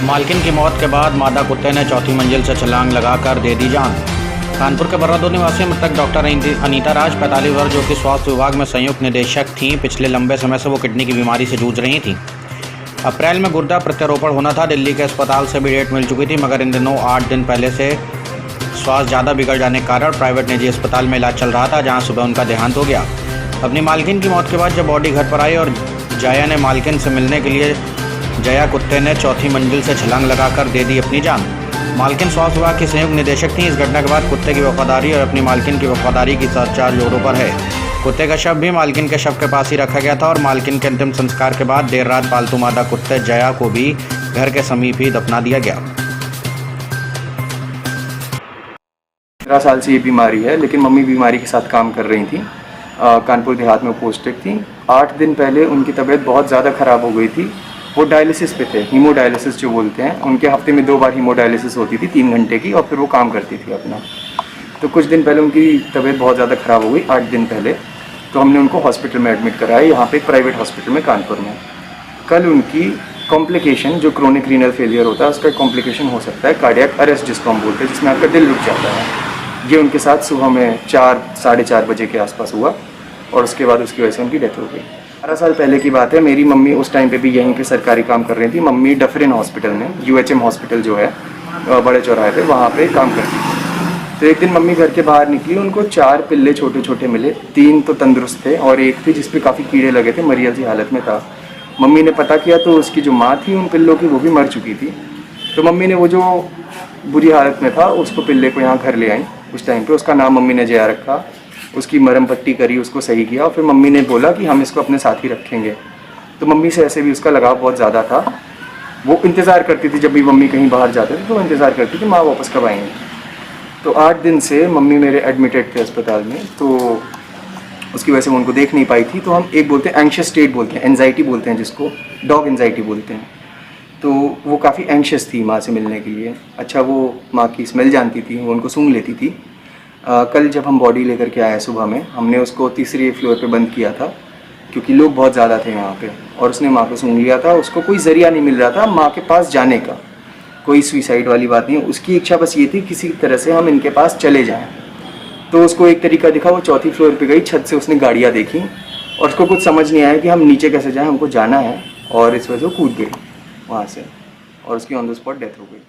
मालकिन की मौत के बाद मादा कुत्ते ने चौथी मंजिल से छलांग लगाकर दे दी जान। कानपुर के बर्रादो निवासी मृतक डॉक्टर अनीता राज 45 वर्ष, जो कि स्वास्थ्य विभाग में संयुक्त निदेशक थीं। पिछले लंबे समय से वो किडनी की बीमारी से जूझ रही थीं। अप्रैल में गुर्दा प्रत्यारोपण होना था। दिल्ली के अस्पताल से भी डेट मिल चुकी थी, मगर इन दिनों 8 दिन पहले से स्वास्थ्य ज़्यादा बिगड़ जाने के कारण प्राइवेट निजी अस्पताल में इलाज चल रहा था, जहाँ सुबह उनका देहांत हो गया। अपनी मालकिन की मौत के बाद जब बॉडी घर पर आई और जया ने मालकिन से मिलने के लिए जया कुत्ते ने चौथी मंजिल से छलांग लगाकर दे दी अपनी जान। मालकिन स्वास्थ्य विभाग की संयुक्त निदेशक थी। इस घटना के बाद कुत्ते की वफादारी और अपनी मालकिन की वफादारी की चर्चा जोरों पर है। कुत्ते का शव भी मालकिन के शव के पास ही रखा गया था और मालकिन के अंतिम संस्कार के बाद देर रात पालतू मादा कुत्ते जया को भी घर के समीप ही दफना दिया गया। 15 साल से ये बीमारी है, लेकिन मम्मी बीमारी के साथ काम कर रही थी। कानपुर देहात में पोस्टेड थी। 8 दिन पहले उनकी तबीयत बहुत ज़्यादा ख़राब हो गई थी। वो डायलिसिस पे थे, हीमोडायलिसिस जो बोलते हैं। उनके हफ्ते में 2 बार हीमोडायलिसिस होती थी 3 घंटे की, और फिर वो काम करती थी अपना। तो कुछ दिन पहले उनकी तबीयत बहुत ज़्यादा ख़राब हो गई, 8 दिन पहले। तो हमने उनको हॉस्पिटल में एडमिट कराया, यहाँ पे एक प्राइवेट हॉस्पिटल में कानपुर में। कल उनकी कॉम्प्लिकेशन, जो क्रोनिक रीनल फेलियर होता है, उसका कॉम्प्लिकेशन हो सकता है कार्डियक अरेस्ट, जिसको हम बोलते हैं, जिसमें आपका दिल रुक जाता है। ये उनके साथ सुबह में 4 साढ़े 4 बजे के आसपास हुआ, और उसके बाद उसकी वजह से उनकी डेथ हो गई। 12 साल पहले की बात है। मेरी मम्मी उस टाइम पे भी यहीं पे सरकारी काम कर रही थी। मम्मी डफरिन हॉस्पिटल में, UHM हॉस्पिटल जो है बड़े चौराहे पे, वहाँ पे काम करती थी। तो एक दिन मम्मी घर के बाहर निकली, उनको 4 पिल्ले छोटे छोटे मिले। 3 तो तंदुरुस्त थे और एक थी जिसपे काफ़ी कीड़े लगे थे, मरियल सी हालत में था। मम्मी ने पता किया तो उसकी जो माँ थी उन पिल्लों की, वो भी मर चुकी थी। तो मम्मी ने वो जो बुरी हालत में था उसको, पिल्ले को यहाँ घर ले आई। उस टाइम पे उसका नाम मम्मी ने जया रखा। उसकी मरहम पट्टी करी, उसको सही किया, और फिर मम्मी ने बोला कि हम इसको अपने साथ ही रखेंगे। तो मम्मी से ऐसे भी उसका लगाव बहुत ज़्यादा था। वो इंतज़ार करती थी, जब भी मम्मी कहीं बाहर जाते थे तो वो इंतज़ार करती थी माँ वापस कब आएंगे। तो 8 दिन से मम्मी मेरे एडमिटेड थे अस्पताल में, तो उसकी वजह से वो उनको देख नहीं पाई थी। तो हम एक बोलते हैं एंग्शियस स्टेट बोलते हैं, एंजाइटी बोलते हैं जिसको, डॉग एंजाइटी बोलते हैं। तो वो काफ़ी एंग्शियस थी माँ से मिलने के लिए। अच्छा, वो माँ की स्मेल जानती थी, वो उनको सूंघ लेती थी। कल जब हम बॉडी लेकर के आए सुबह में, हमने उसको 3रे फ्लोर पे बंद किया था, क्योंकि लोग बहुत ज़्यादा थे यहाँ पे, और उसने माँ को सूंघ लिया था। उसको कोई ज़रिया नहीं मिल रहा था माँ के पास जाने का, कोई सुसाइड वाली बात नहीं। उसकी इच्छा बस ये थी किसी तरह से हम इनके पास चले जाएं। तो उसको एक तरीका दिखा, वो 4थी फ्लोर पे गई। छत से उसने गाड़ियाँ देखी और उसको कुछ समझ नहीं आया कि हम नीचे कैसे जाएँ, हमको जाना है, और इस वजह से वो कूद गई वहाँ से, और उसकी ऑन द स्पॉट डेथ हो गई।